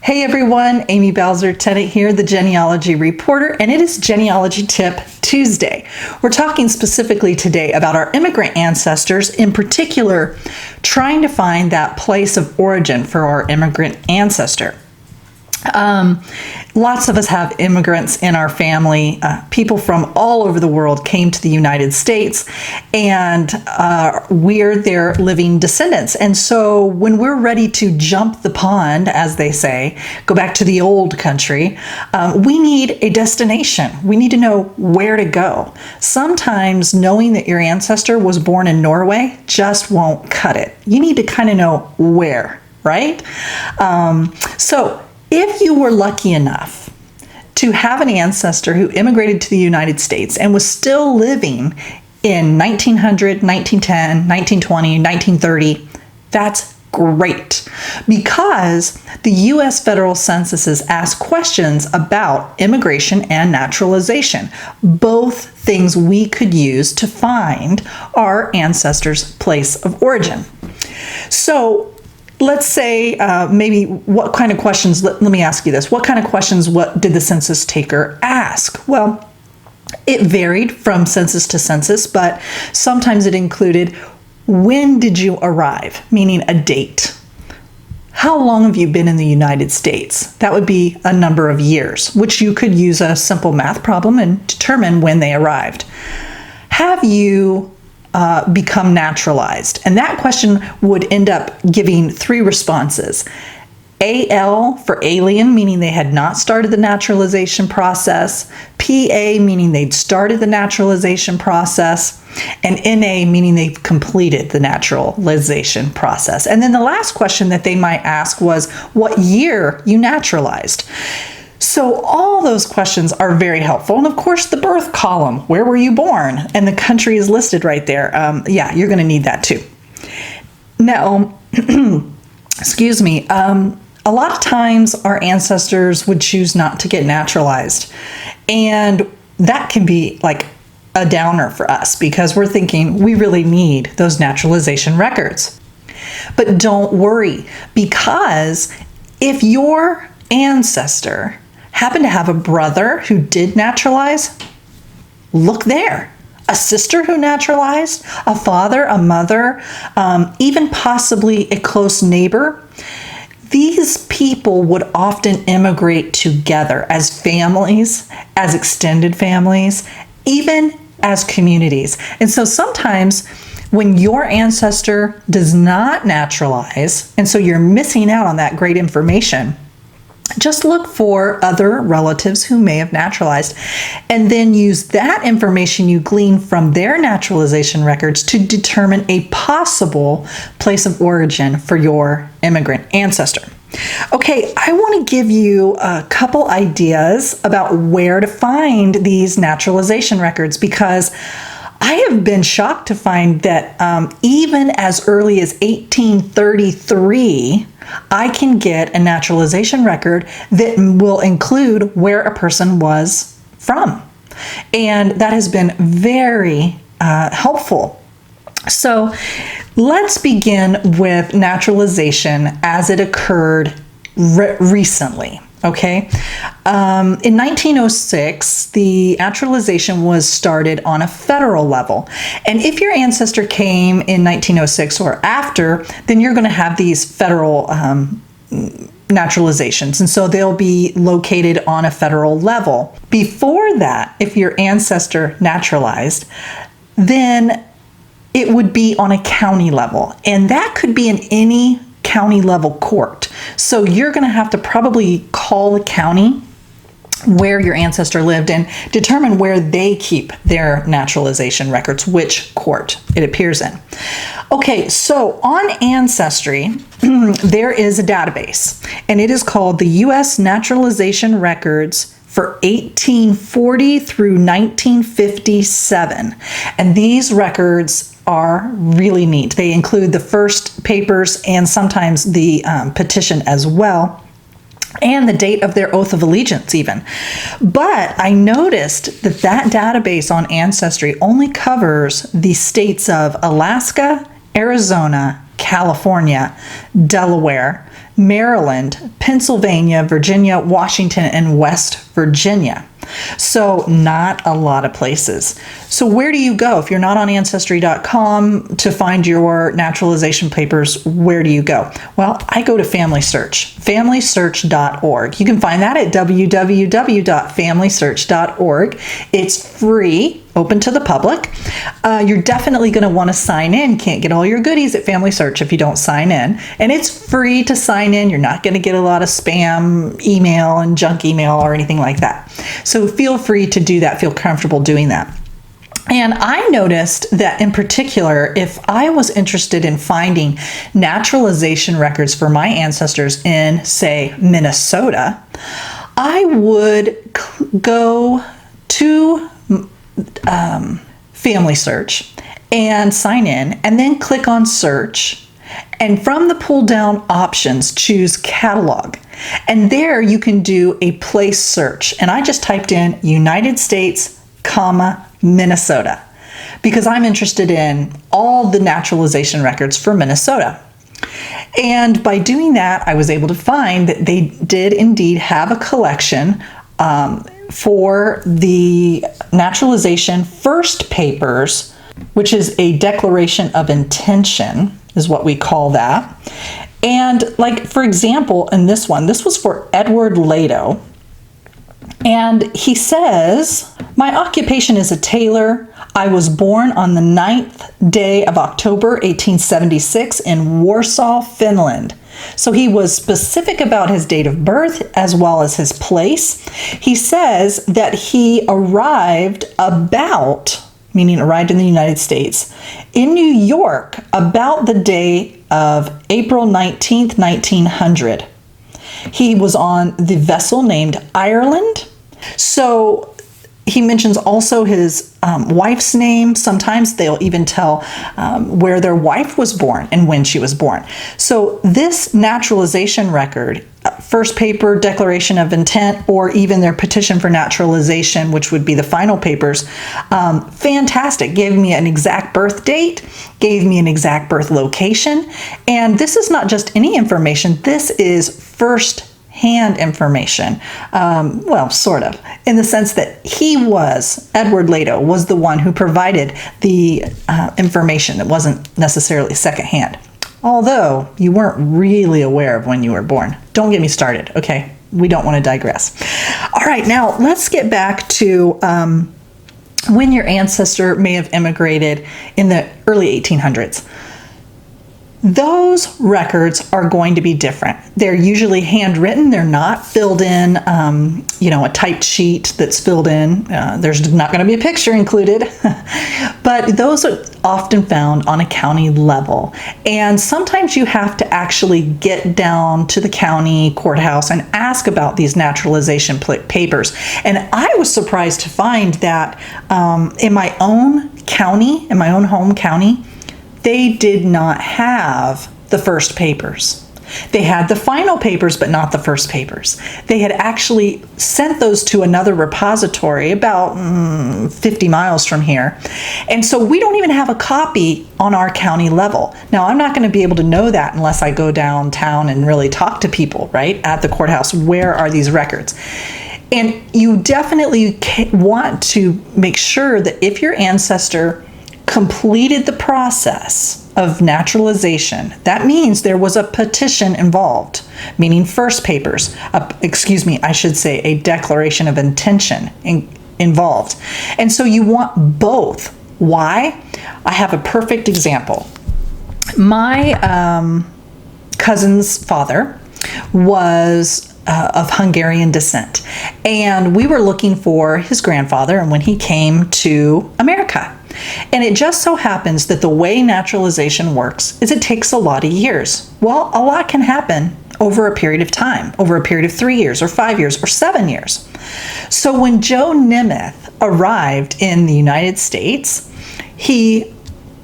Hey everyone, Amy Bowser-Tennant here, the Genealogy Reporter, and it is Genealogy Tip Tuesday. We're talking specifically today about our immigrant ancestors, in particular, trying to find that place of origin for our immigrant ancestor. Lots of us have immigrants in our family. People from all over the world came to the United States, and we're their living descendants. And so when we're ready to jump the pond, as they say, go back to the old country, we need a destination. We need to know where to go. Sometimes knowing that your ancestor was born in Norway just won't cut it. You need to kind of know where, right? So if you were lucky enough to have an ancestor who immigrated to the United States and was still living in 1900, 1910, 1920, 1930, that's great, because the U.S. federal censuses ask questions about immigration and naturalization, both things we could use to find our ancestors' place of origin. So let's say maybe what kind of questions, let me ask you this. What kind of questions did the census taker ask? Well, it varied from census to census, but sometimes it included, when did you arrive? Meaning a date. How long have you been in the United States? That would be a number of years, which you could use a simple math problem and determine when they arrived. Have you become naturalized? And that question would end up giving three responses. AL for alien, meaning they had not started the naturalization process. PA, meaning they'd started the naturalization process. And NA, meaning they've completed the naturalization process. And then the last question that they might ask was what year you naturalized. So all those questions are very helpful. And of course, the birth column, where were you born? And the country is listed right there. Yeah, you're going to need that too. Now, excuse me, a lot of times our ancestors would choose not to get naturalized. And that can be like a downer for us because we're thinking we really need those naturalization records. But don't worry, because if your ancestor happen to have a brother who did naturalize, look there. A sister who naturalized, a father, a mother, even possibly a close neighbor. These people would often immigrate together as families, as extended families, even as communities. And so sometimes when your ancestor does not naturalize, and so you're missing out on that great information, just look for other relatives who may have naturalized and then use that information you glean from their naturalization records to determine a possible place of origin for your immigrant ancestor. Okay, I want to give you a couple ideas about where to find these naturalization records, because I have been shocked to find that even as early as 1833, I can get a naturalization record that will include where a person was from. And that has been very helpful. So let's begin with naturalization as it occurred recently. Okay. In 1906, the naturalization was started on a federal level. And if your ancestor came in 1906 or after, then you're going to have these federal naturalizations. And so they'll be located on a federal level. Before that, if your ancestor naturalized, then it would be on a county level. And that could be in any county level court. So you're going to have to probably call the county where your ancestor lived and determine where they keep their naturalization records, which court it appears in. Okay, so on Ancestry, there is a database, and it is called the U.S. Naturalization Records for 1840 through 1957. And these records are really neat. They include the first papers and sometimes the petition as well, and the date of their oath of allegiance even. But I noticed that that database on Ancestry only covers the states of Alaska, Arizona, California, Delaware, Maryland, Pennsylvania, Virginia, Washington, and West Virginia. So not a lot of places. So where do you go? If you're not on Ancestry.com to find your naturalization papers, where do you go? Well, I go to Family Search, familysearch.org. You can find that at www.familysearch.org. It's free, open to the public. You're definitely going to want to sign in. Can't get all your goodies at Family Search if you don't sign in. And it's free to sign in. You're not going to get a lot of spam email and junk email or anything like that. So feel free to do that. Feel comfortable doing that. And I noticed that in particular, if I was interested in finding naturalization records for my ancestors in, say, Minnesota, I would go to Family Search and sign in, and then click on search. And from the pull down options, choose catalog. And there you can do a place search. And I just typed in United States, Minnesota, because I'm interested in all the naturalization records for Minnesota. And by doing that, I was able to find that they did indeed have a collection for the naturalization first papers, which is a declaration of intention, is what we call that. And like, for example, in this one, this was for Edward Lato. And he says, my occupation is a tailor. I was born on the 9th day of October, 1876 in Warsaw, Finland. So he was specific about his date of birth as well as his place. He says that he arrived in the United States, in New York about the day of April 19th, 1900. He was on the vessel named Ireland. So he mentions also his wife's name. Sometimes they'll even tell where their wife was born and when she was born. So this naturalization record, first paper, declaration of intent, or even their petition for naturalization, which would be the final papers, fantastic. Gave me an exact birth date, gave me an exact birth location. And this is not just any information. This is first-hand information. Well, sort of, in the sense that Edward Lato was the one who provided the information. It wasn't necessarily secondhand. Although you weren't really aware of when you were born. Don't get me started, okay? We don't want to digress. All right, now let's get back to when your ancestor may have immigrated in the early 1800s. Those records are going to be different. They're usually handwritten. They're not filled in, a typed sheet that's filled in. There's not going to be a picture included. But those are often found on a county level. And sometimes you have to actually get down to the county courthouse and ask about these naturalization papers. And I was surprised to find that in my own county, in my own home county, they did not have the first papers. They had the final papers, but not the first papers. They had actually sent those to another repository about 50 miles from here. And so we don't even have a copy on our county level. Now, I'm not going to be able to know that unless I go downtown and really talk to people, right, at the courthouse. Where are these records? And you definitely want to make sure that if your ancestor completed the process of naturalization, that means there was a petition involved, meaning first papers, a declaration of intention involved. And so you want both. Why? I have a perfect example. My cousin's father was of Hungarian descent, and we were looking for his grandfather and when he came to America. And it just so happens that the way naturalization works is it takes a lot of years. Well, a lot can happen over a period of time, over a period of 3 years or 5 years or 7 years. So when Joe Nemeth arrived in the United States, he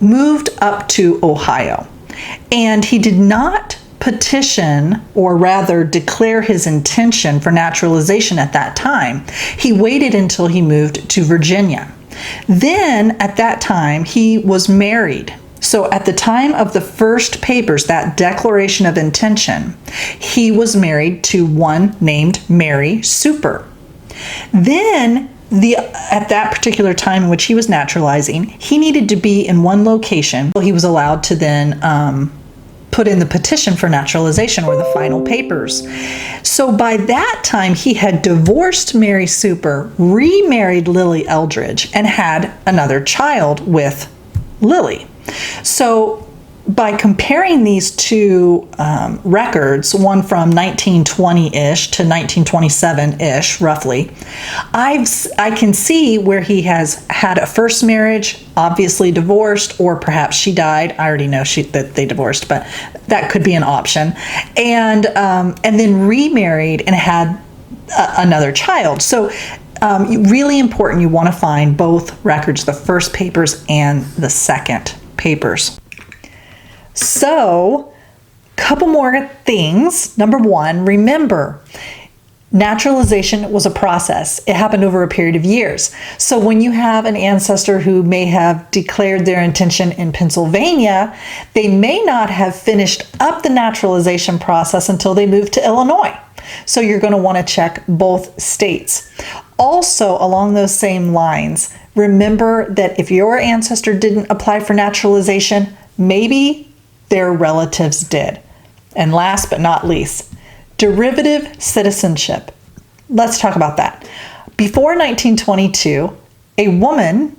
moved up to Ohio, and he did not petition, or rather declare his intention for naturalization at that time. He waited until he moved to Virginia. Then, at that time, he was married So at the time of the first papers, that declaration of intention, he was married to one named Mary Super. Then at that particular time in which he was naturalizing, he needed to be in one location. He was allowed to then put in the petition for naturalization or the final papers. So by that time, he had divorced Mary Super, remarried Lily Eldridge, and had another child with Lily. So by comparing these two records, one from 1920-ish to 1927-ish, roughly, I can see where he has had a first marriage, obviously divorced, or perhaps she died. I already know that they divorced, but that could be an option. And then remarried and had another child. So really important, you want to find both records, the first papers and the second papers. So, a couple more things. Number one, remember, naturalization was a process. It happened over a period of years. So when you have an ancestor who may have declared their intention in Pennsylvania, they may not have finished up the naturalization process until they moved to Illinois. So you're going to want to check both states. Also, along those same lines, remember that if your ancestor didn't apply for naturalization, maybe their relatives did. And last but not least, derivative citizenship. Let's talk about that. Before 1922, a woman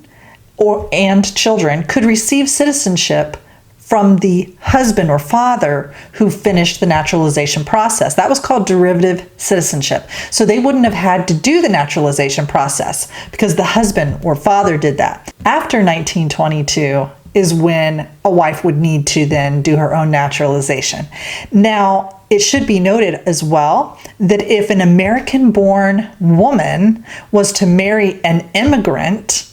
and children could receive citizenship from the husband or father who finished the naturalization process. That was called derivative citizenship. So they wouldn't have had to do the naturalization process because the husband or father did that. After 1922 is when a wife would need to then do her own naturalization. Now, it should be noted as well that if an American-born woman was to marry an immigrant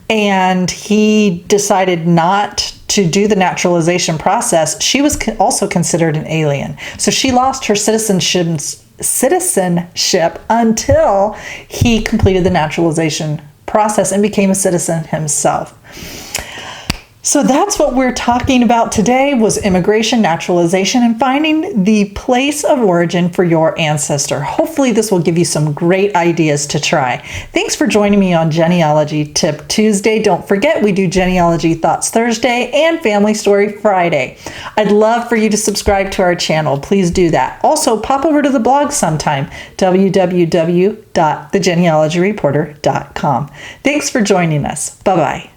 and he decided not to do the naturalization process, she was also considered an alien. So she lost her citizenship until he completed the naturalization process and became a citizen himself. So that's what we're talking about today, was immigration, naturalization, and finding the place of origin for your ancestor. Hopefully this will give you some great ideas to try. Thanks for joining me on Genealogy Tip Tuesday. Don't forget, we do Genealogy Thoughts Thursday and Family Story Friday. I'd love for you to subscribe to our channel. Please do that. Also, pop over to the blog sometime, www.thegenealogyreporter.com. Thanks for joining us. Bye-bye.